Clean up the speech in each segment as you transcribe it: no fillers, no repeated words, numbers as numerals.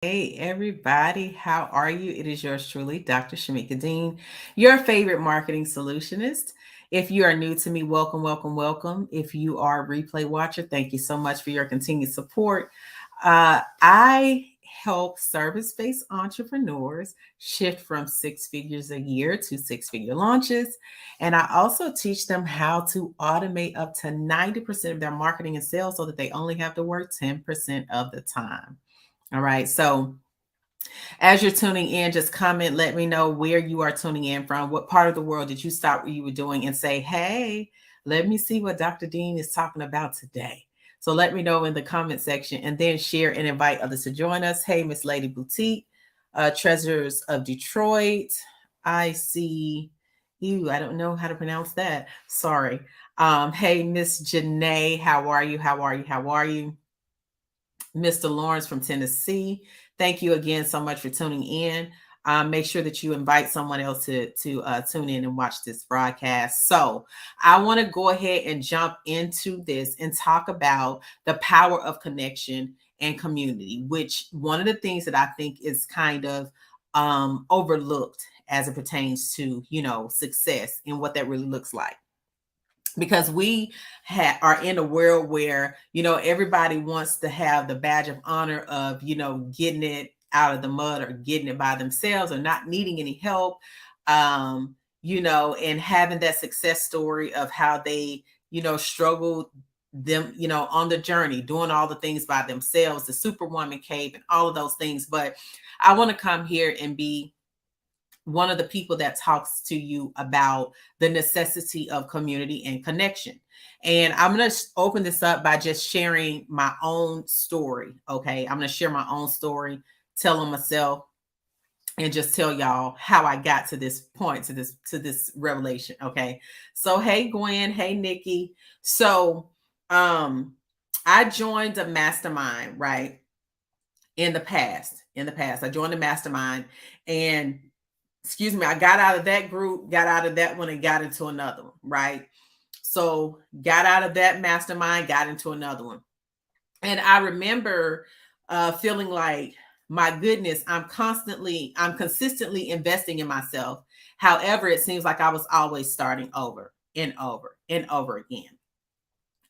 Hey everybody, how are you? It is yours truly, Dr. Shamika Dean, your favorite marketing solutionist. If you are new to me, welcome, welcome, welcome. If you are a replay watcher, thank you so much for your continued support. I help service-based entrepreneurs shift from six figures a year to six-figure launches. And I also teach them how to automate up to 90% of their marketing and sales so that they only have to work 10% of the time. All right. So as you're tuning in, just comment, let me know where you are tuning in from. What part of the world did you stop what you were doing and say, hey, let me see what Dr. Dean is talking about today. So let me know in the comment section and then share and invite others to join us. Hey, Miss Lady Boutique, Treasures of Detroit. I see you. I don't know how to pronounce that. Sorry. Hey, Miss Janae, how are you? How are you? How are you? Mr. Lawrence from Tennessee. Thank you again so much for tuning in. Make sure that you invite someone else to tune in and watch this broadcast. So I want to go ahead and jump into this and talk about the power of connection and community, which one of the things that I think is kind of overlooked as it pertains to, success and what that really looks like, because we are in a world where everybody wants to have the badge of honor of getting it out of the mud or getting it by themselves or not needing any help, and having that success story of how they struggled them on the journey, doing all the things by themselves, the superwoman cave and all of those things. But I want to come here and be one of the people that talks to you about the necessity of community and connection. And I'm going to open this up by just sharing my own story. Okay. I'm going to share my own story, tell on myself, and just tell y'all how I got to this point, to this revelation. Okay. So, hey, Gwen. Hey, Nikki. So, I joined a mastermind, right? In the past, I joined a mastermind, and I got out of that group, got out of that one, and got into another one, right? So got out of that mastermind, got into another one. And I remember feeling like, my goodness, I'm consistently investing in myself. However, it seems like I was always starting over and over and over again.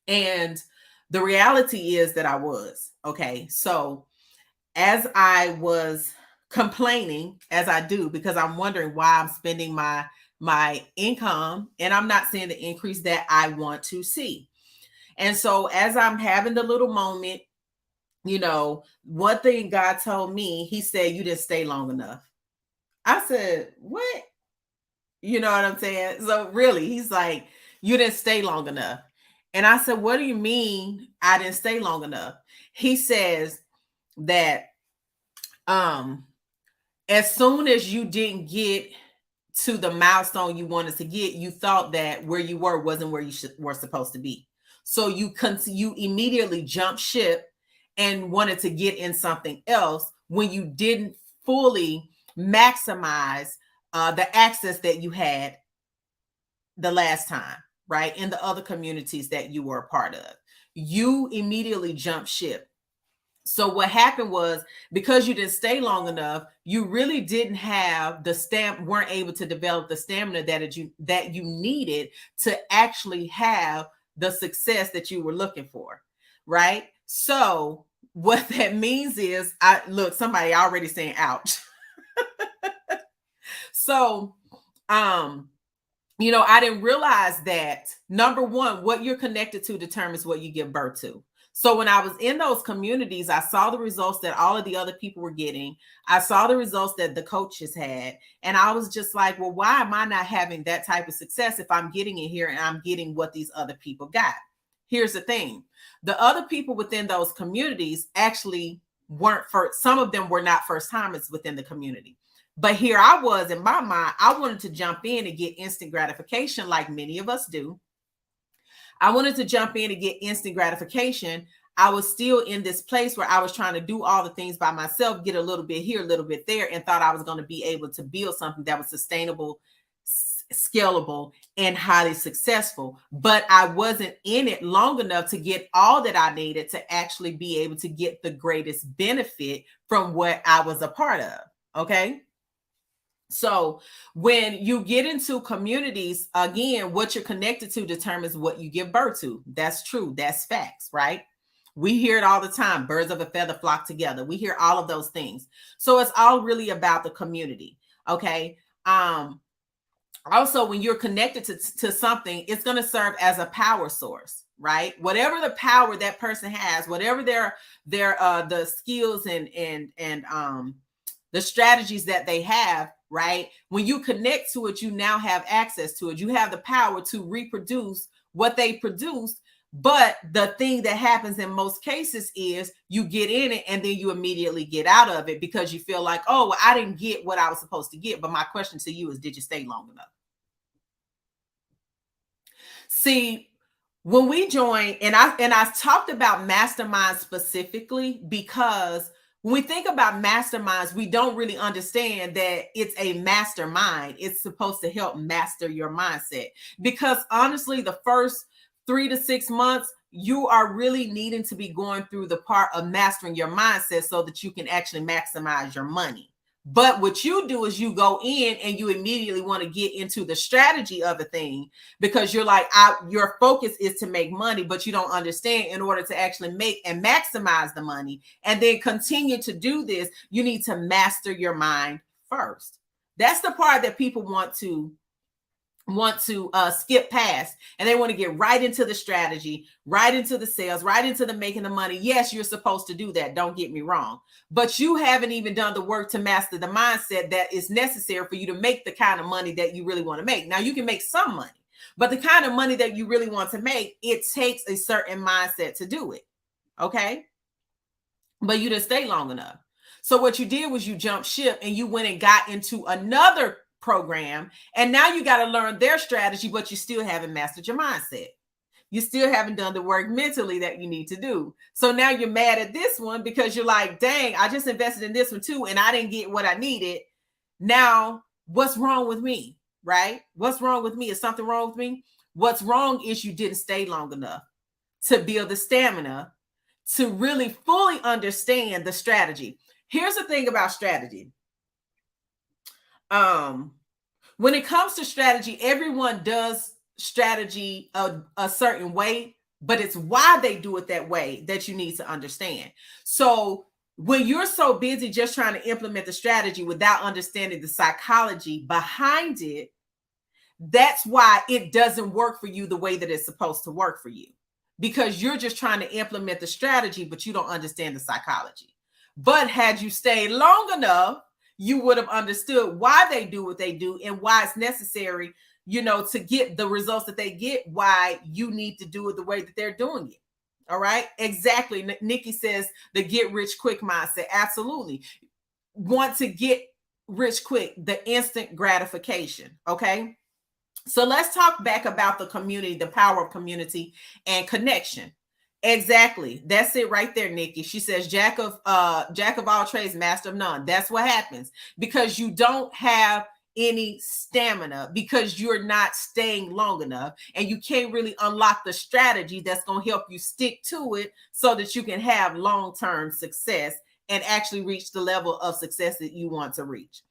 And the reality is that I was, okay. So as I was complaining, as I do, because I'm wondering why I'm spending my income and I'm not seeing the increase that I want to see. And so as I'm having the little moment, one thing God told me, he said, you didn't stay long enough. I said, what? You know what I'm saying? So really, he's like, you didn't stay long enough. And I said, what do you mean I didn't stay long enough? He says that as soon as you didn't get to the milestone you wanted to get, you thought that where you were wasn't where you were supposed to be. So you immediately jumped ship and wanted to get in something else when you didn't fully maximize the access that you had the last time, right? In the other communities that you were a part of. You immediately jumped ship. So what happened was, because you didn't stay long enough, you really didn't have weren't able to develop the stamina that you needed to actually have the success that you were looking for, right? So what that means is, somebody already saying ouch. So I didn't realize that, number one, what you're connected to determines what you give birth to. So when I was in those communities, I saw the results that all of the other people were getting. I saw the results that the coaches had. And I was just like, well, why am I not having that type of success if I'm getting it here and I'm getting what these other people got? Here's the thing. The other people within those communities actually weren't first. Some of them were not first timers within the community. But here I was, in my mind, I wanted to jump in and get instant gratification like many of us do. I wanted to jump in and get instant gratification. I was still in this place where I was trying to do all the things by myself, get a little bit here, a little bit there, and thought I was going to be able to build something that was sustainable, scalable, and highly successful. But I wasn't in it long enough to get all that I needed to actually be able to get the greatest benefit from what I was a part of. Okay. So when you get into communities, again, what you're connected to determines what you give birth to. That's true. That's facts, right? We hear it all the time. Birds of a feather flock together. We hear all of those things. So it's all really about the community. Okay. Also, when you're connected to something, it's going to serve as a power source, right? Whatever the power that person has, whatever their the skills and the strategies that they have, right? When you connect to it, you now have access to it. You have the power to reproduce what they produced. But the thing that happens in most cases is you get in it and then you immediately get out of it because you feel like, oh, well, I didn't get what I was supposed to get. But my question to you is, did you stay long enough? See, when we join, and I talked about masterminds specifically because when we think about masterminds, we don't really understand that it's a mastermind. It's supposed to help master your mindset. Because honestly, the first 3 to 6 months, you are really needing to be going through the part of mastering your mindset so that you can actually maximize your money. But what you do is you go in and you immediately want to get into the strategy of the thing because you're like, your focus is to make money, but you don't understand in order to actually make and maximize the money and then continue to do this, you need to master your mind first. That's the part that people want to skip past, and they want to get right into the strategy, right into the sales, right into the making the money. Yes, you're supposed to do that. Don't get me wrong, but you haven't even done the work to master the mindset that is necessary for you to make the kind of money that you really want to make. Now you can make some money, but the kind of money that you really want to make, it takes a certain mindset to do it. Okay. But you didn't stay long enough. So what you did was you jumped ship and you went and got into another program, and now you got to learn their strategy, but you still haven't mastered your mindset. You still haven't done the work mentally that you need to do. So now you're mad at this one because you're like, dang, I just invested in this one too, and I didn't get what I needed. Now, what's wrong with me, right? What's wrong with me? Is something wrong with me? What's wrong is you didn't stay long enough to build the stamina to really fully understand the strategy. Here's the thing about strategy. When it comes to strategy, everyone does strategy a certain way, but it's why they do it that way that you need to understand. So when you're so busy just trying to implement the strategy without understanding the psychology behind it, that's why it doesn't work for you the way that it's supposed to work for you, because you're just trying to implement the strategy, but you don't understand the psychology. But had you stayed long enough, you would have understood why they do what they do and why it's necessary, to get the results that they get, why you need to do it the way that they're doing it. All right. Exactly. Nikki says the get rich quick mindset. Absolutely. Want to get rich quick, the instant gratification. Okay. So let's talk back about the community, the power of community and connection. Exactly. That's it right there, Nikki. She says, jack of all trades, master of none. That's what happens because you don't have any stamina, because you're not staying long enough, and you can't really unlock the strategy that's going to help you stick to it so that you can have long-term success and actually reach the level of success that you want to reach.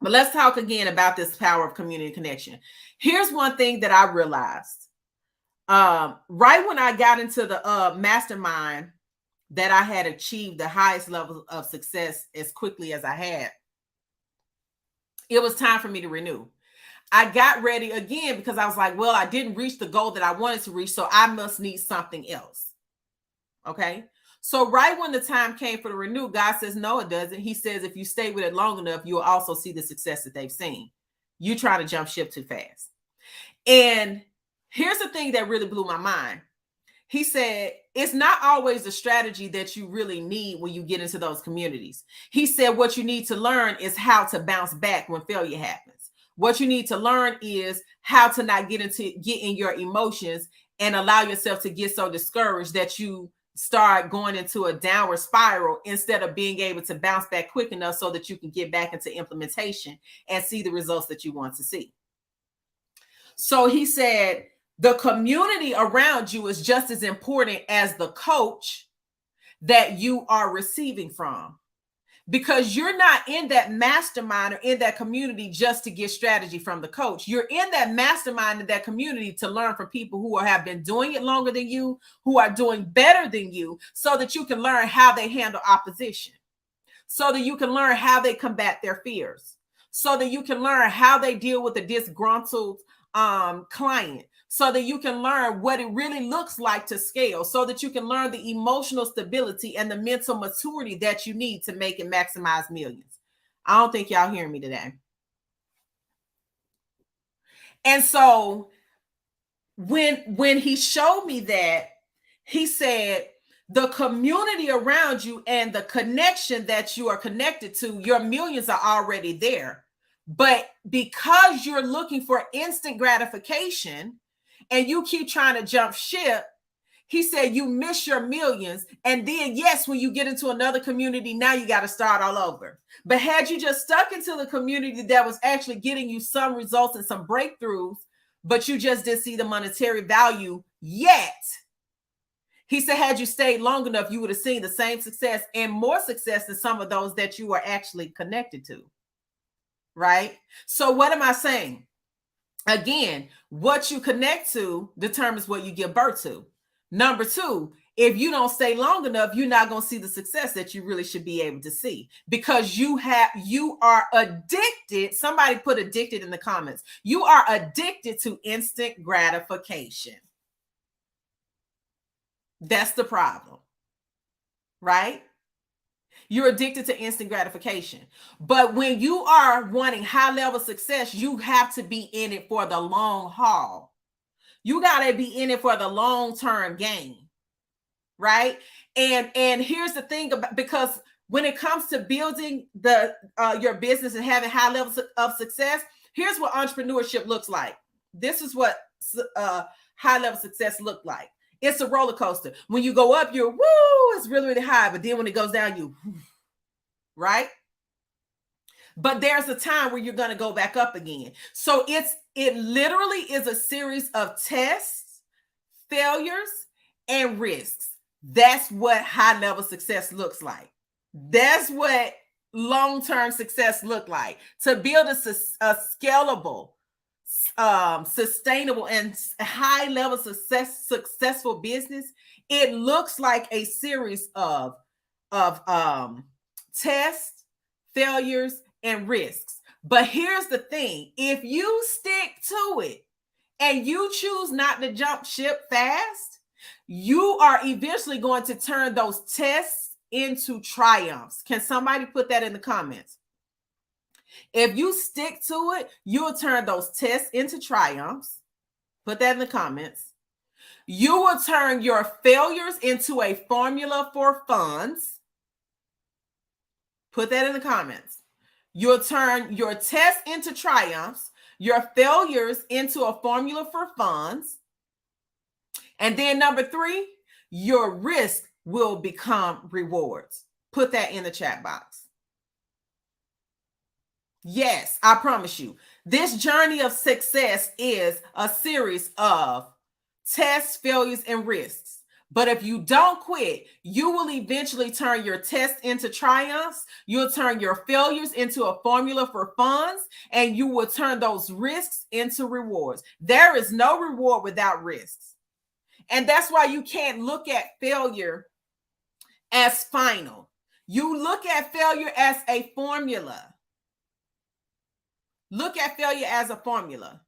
But let's talk again about this power of community connection. Here's one thing that I realized. Right when I got into the mastermind, that I had achieved the highest level of success as quickly as I had, it was time for me to renew. I got ready again because I was like, well, I didn't reach the goal that I wanted to reach, so I must need something else. Okay. So right when the time came for the renew, God says, no, it doesn't. He says, if you stay with it long enough, you'll also see the success that they've seen. You try to jump ship too fast. And here's the thing that really blew my mind. He said, it's not always the strategy that you really need when you get into those communities. He said, what you need to learn is how to bounce back when failure happens. What you need to learn is how to not get in your emotions and allow yourself to get so discouraged that you start going into a downward spiral instead of being able to bounce back quick enough so that you can get back into implementation and see the results that you want to see. So he said, the community around you is just as important as the coach that you are receiving from. because you're not in that mastermind or in that community just to get strategy from the coach. You're in that mastermind in that community to learn from people who have been doing it longer than you, who are doing better than you, so that you can learn how they handle opposition, so that you can learn how they combat their fears, so that you can learn how they deal with a disgruntled client, so that you can learn what it really looks like to scale, so that you can learn the emotional stability and the mental maturity that you need to make and maximize millions. I don't think y'all hearing me today. And so when he showed me that, he said, the community around you and the connection that you are connected to, your millions are already there. But because you're looking for instant gratification and you keep trying to jump ship, he said you miss your millions. And then, yes, when you get into another community, now you got to start all over. But had you just stuck into the community that was actually getting you some results and some breakthroughs, but you just didn't see the monetary value yet, he said, had you stayed long enough, you would have seen the same success and more success than some of those that you are actually connected to. Right? So what am I saying? Again, what you connect to determines what you give birth to. Number two, if you don't stay long enough, you're not going to see the success that you really should be able to see, because you are addicted. Somebody put addicted in the comments. You are addicted to instant gratification. That's the problem, right? You're addicted to instant gratification. But when you are wanting high level success, you have to be in it for the long haul. You got to be in it for the long-term gain, right? And here's the thing about, because when it comes to building your business and having high levels of success, here's what entrepreneurship looks like. This is what high level success look like. It's a roller coaster. When you go up, you're woo, it's really, really high. But then when it goes down, you, right? But there's a time where you're going to go back up again. So it literally is a series of tests, failures, and risks. That's what high level success looks like. That's what long-term success look like. To build a scalable, sustainable, and high level successful business, it looks like a series of tests, failures, and risks. But here's the thing: if you stick to it and you choose not to jump ship fast, you are eventually going to turn those tests into triumphs. Can somebody put that in the comments? If you stick to it, you'll turn those tests into triumphs. Put that in the comments. You will turn your failures into a formula for funds. Put that in the comments. You'll turn your tests into triumphs, your failures into a formula for funds. And then number three, your risk will become rewards. Put that in the chat box. Yes, I promise you, this journey of success is a series of tests, failures, and risks. But if you don't quit, you will eventually turn your tests into triumphs. You'll turn your failures into a formula for funds, and you will turn those risks into rewards. There is no reward without risks. And that's why you can't look at failure as final. You look at failure as a formula. Look at failure as a formula.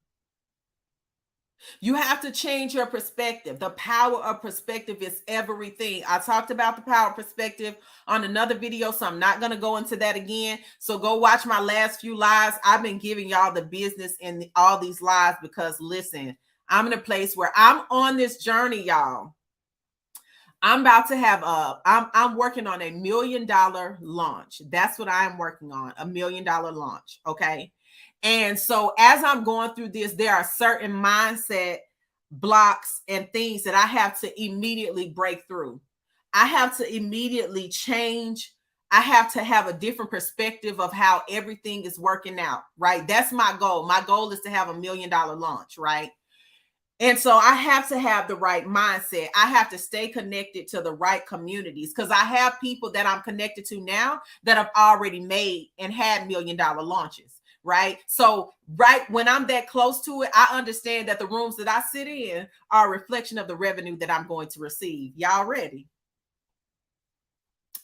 You have to change your perspective. The power of perspective is everything. I talked about the power of perspective on another video, so I'm not going to go into that again. So go watch my last few lives. I've been giving y'all the business in all these lives because, listen, I'm in a place where I'm on this journey, y'all. I'm about to have I'm working on $1 million launch. That's what I am working on, $1 million launch. Okay. And so as I'm going through this, there are certain mindset blocks and things that I have to immediately break through. I have to immediately change. I have to have a different perspective of how everything is working out, right? That's my goal. My goal is to have $1 million launch, right? And so I have to have the right mindset. I have to stay connected to the right communities because I have people that I'm connected to now that have already made and had $1 million launches. Right. So, right when I'm that close to it, I understand that the rooms that I sit in are a reflection of the revenue that I'm going to receive. Y'all ready?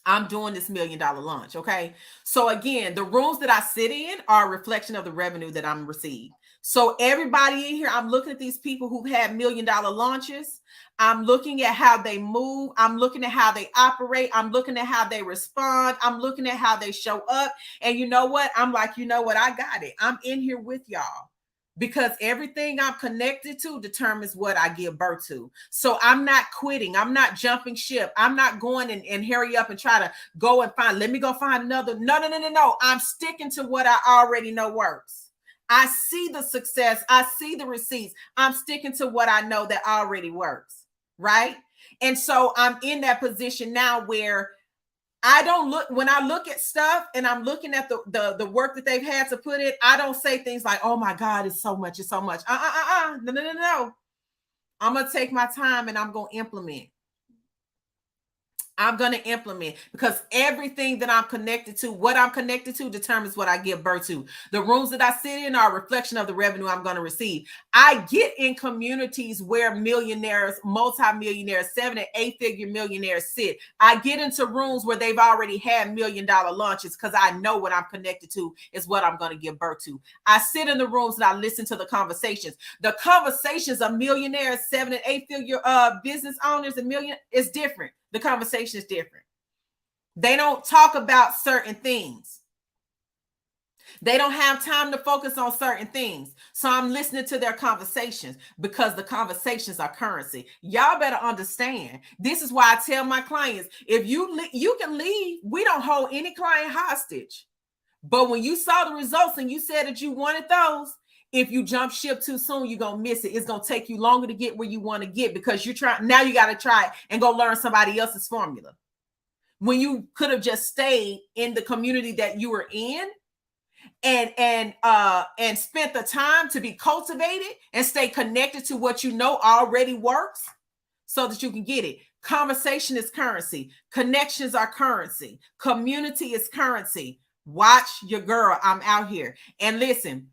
I'm doing this $1 million launch. Okay. So again, the rooms that I sit in are a reflection of the revenue that I'm receiving. So everybody in here, I'm looking at these people who've had $1 million launches. I'm looking at how they move. I'm looking at how they operate. I'm looking at how they respond. I'm looking at how they show up. And you know what? I'm like, you know what? I got it. I'm in here with y'all because everything I'm connected to determines what I give birth to. So I'm not quitting. I'm not jumping ship. I'm not going and hurry up and try to go and find, let me go find another. No. I'm sticking to what I already know works. I see the success. I see the receipts. I'm sticking to what I know that already works. Right. And so I'm in that position now where I don't look, when I look at stuff and I'm looking at the work that they've had to put in, I don't say things like, oh my God, it's so much. No. I'm going to take my time and I'm going to implement. I'm going to implement because everything that I'm connected to, what I'm connected to determines what I give birth to. The rooms that I sit in are a reflection of the revenue I'm going to receive. I get in communities where millionaires, multimillionaires, 7 and 8 figure millionaires sit. I get into rooms where they've already had $1 million launches because I know what I'm connected to is what I'm going to give birth to. I sit in the rooms and I listen to the conversations. The conversations of millionaires, 7 and 8 figure business owners, and million is different. The conversation is different. They don't talk about certain things. They don't have time to focus on certain things. So I'm listening to their conversations because the conversations are currency. Y'all better understand. This is why I tell my clients, if you can leave, we don't hold any client hostage. But when you saw the results and you said that you wanted those, if you jump ship too soon, you're going to miss it. It's going to take you longer to get where you want to get because you're trying. Now you got to try it and go learn somebody else's formula. When you could have just stayed in the community that you were in and spent the time to be cultivated and stay connected to what you know already works so that you can get it. Conversation is currency. Connections are currency. Community is currency. Watch your girl. I'm out here. And listen,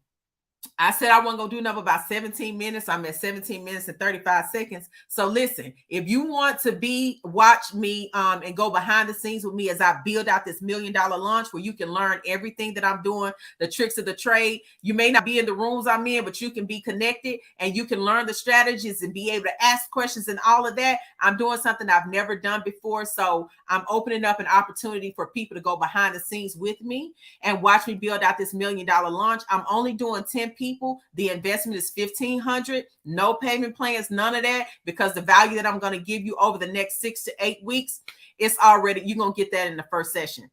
I said I wasn't going to do nothing about 17 minutes. I'm at 17 minutes and 35 seconds. So listen, if you want to watch me and go behind the scenes with me as I build out this $1 million launch where you can learn everything that I'm doing, the tricks of the trade. You may not be in the rooms I'm in, but you can be connected and you can learn the strategies and be able to ask questions and all of that. I'm doing something I've never done before. So I'm opening up an opportunity for people to go behind the scenes with me and watch me build out this $1 million launch. I'm only doing 10 people. The investment is $1,500. No payment plans, none of that, because the value that I'm going to give you over the next 6 to 8 weeks, it's already, you're going to get that in the first session.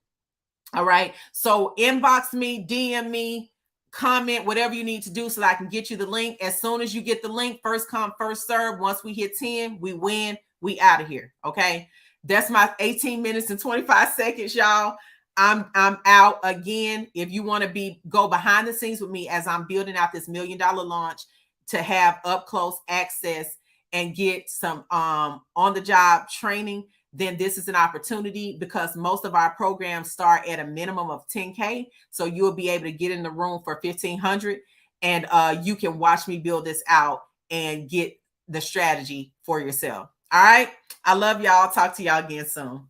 All right. So inbox me, DM me, comment, whatever you need to do so that I can get you the link. As soon as you get the link, first come, first serve. Once we hit 10, we win. We out of here. Okay. That's my 18 minutes and 25 seconds, y'all. I'm out again. If you want to go behind the scenes with me as I'm building out this $1 million launch to have up close access and get some on the job training, then this is an opportunity because most of our programs start at a minimum of 10K. So you'll be able to get in the room for 1,500 and you can watch me build this out and get the strategy for yourself. All right. I love y'all. Talk to y'all again soon.